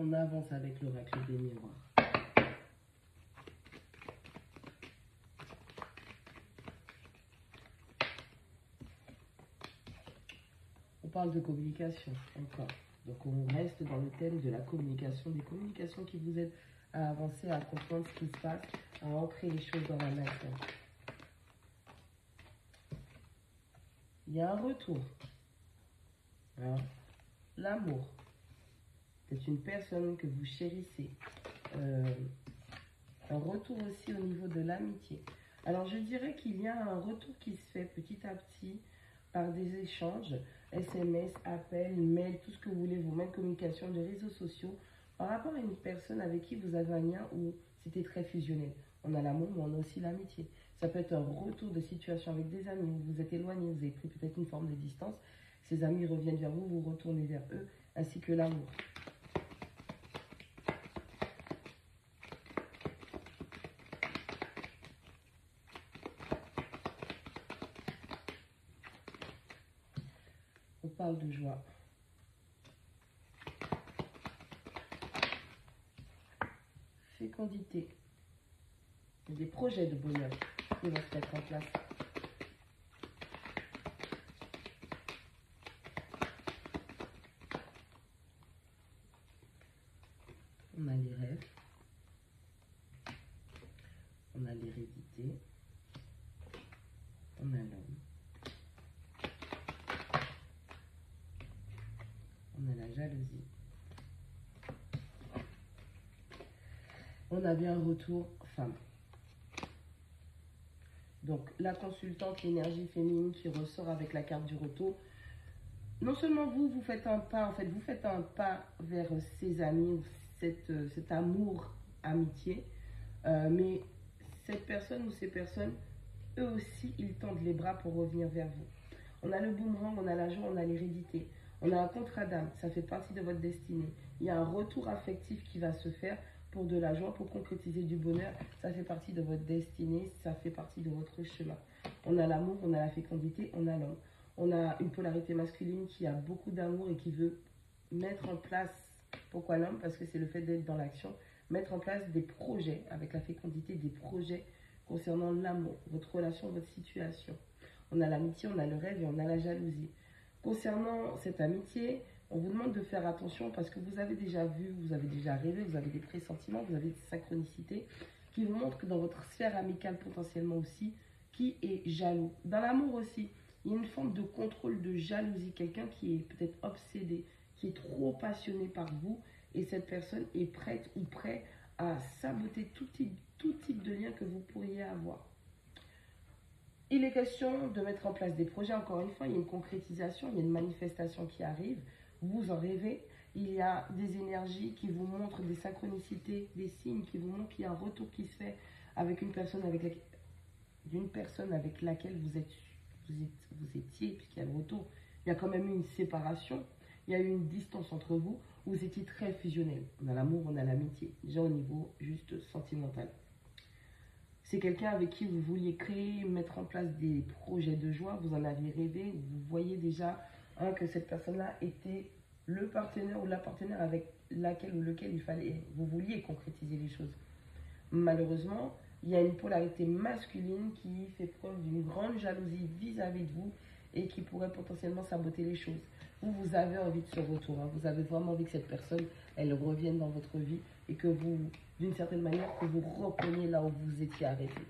On avance avec l'oracle des miroirs. On parle de communication encore. Donc on reste dans le thème de la communication, des communications qui vous aident à avancer, à comprendre ce qui se passe, à ancrer les choses dans la matière. Il y a un retour. Hein? L'amour. C'est une personne que vous chérissez. Un retour aussi au niveau de l'amitié. Alors je dirais qu'il y a un retour qui se fait petit à petit par des échanges, SMS, appels, mails, tout ce que vous voulez, vos mails de communication, des réseaux sociaux, par rapport à une personne avec qui vous avez un lien où c'était très fusionnel. On a l'amour, mais on a aussi l'amitié. Ça peut être un retour de situation avec des amis, où vous êtes éloigné, vous avez pris peut-être une forme de distance. Ces amis reviennent vers vous, vous retournez vers eux, ainsi que l'amour. On parle de joie. Fécondité. Des projets de bonheur qui vont se mettre en place. On a les rêves. On a l'hérédité. On a l'homme. On a la jalousie. On a bien un retour femme. Donc, la consultante, l'énergie féminine qui ressort avec la carte du retour. Non seulement vous faites un pas, en fait, vous faites un pas vers ces amis, cet amour, amitié, mais cette personne ou ces personnes, eux aussi, ils tendent les bras pour revenir vers vous. On a le boomerang, on a la joie, on a l'hérédité. On a un contrat d'âme, ça fait partie de votre destinée. Il y a un retour affectif qui va se faire pour de la joie, pour concrétiser du bonheur. Ça fait partie de votre destinée, ça fait partie de votre chemin. On a l'amour, on a la fécondité, on a l'homme. On a une polarité masculine qui a beaucoup d'amour et qui veut mettre en place, pourquoi l'homme? Parce que c'est le fait d'être dans l'action, mettre en place des projets avec la fécondité, des projets concernant l'amour, votre relation, votre situation. On a l'amitié, on a le rêve et on a la jalousie. Concernant cette amitié, on vous demande de faire attention parce que vous avez déjà vu, vous avez déjà rêvé, vous avez des pressentiments, vous avez des synchronicités qui vous montrent que dans votre sphère amicale potentiellement aussi, qui est jaloux. Dans l'amour aussi, il y a une forme de contrôle, de jalousie, quelqu'un qui est peut-être obsédé, qui est trop passionné par vous et cette personne est prête ou prêt à saboter tout type de lien que vous pourriez avoir. Il est question de mettre en place des projets, encore une fois, il y a une concrétisation, il y a une manifestation qui arrive, vous en rêvez, il y a des énergies qui vous montrent des synchronicités, des signes qui vous montrent qu'il y a un retour qui se fait avec une personne avec laquelle vous étiez, puisqu'il y a le retour, il y a quand même eu une séparation, il y a eu une distance entre vous, vous étiez très fusionnel. On a l'amour, on a l'amitié, déjà au niveau juste sentimental. C'est quelqu'un avec qui vous vouliez créer, mettre en place des projets de joie, vous en aviez rêvé, vous voyez déjà que cette personne-là était le partenaire ou la partenaire avec laquelle ou lequel vous vouliez concrétiser les choses. Malheureusement, il y a une polarité masculine qui fait preuve d'une grande jalousie vis-à-vis de vous et qui pourrait potentiellement saboter les choses. Vous avez envie de ce retour, hein. Vous avez vraiment envie que cette personne, elle revienne dans votre vie et que vous, d'une certaine manière, que vous repreniez là où vous étiez arrêté.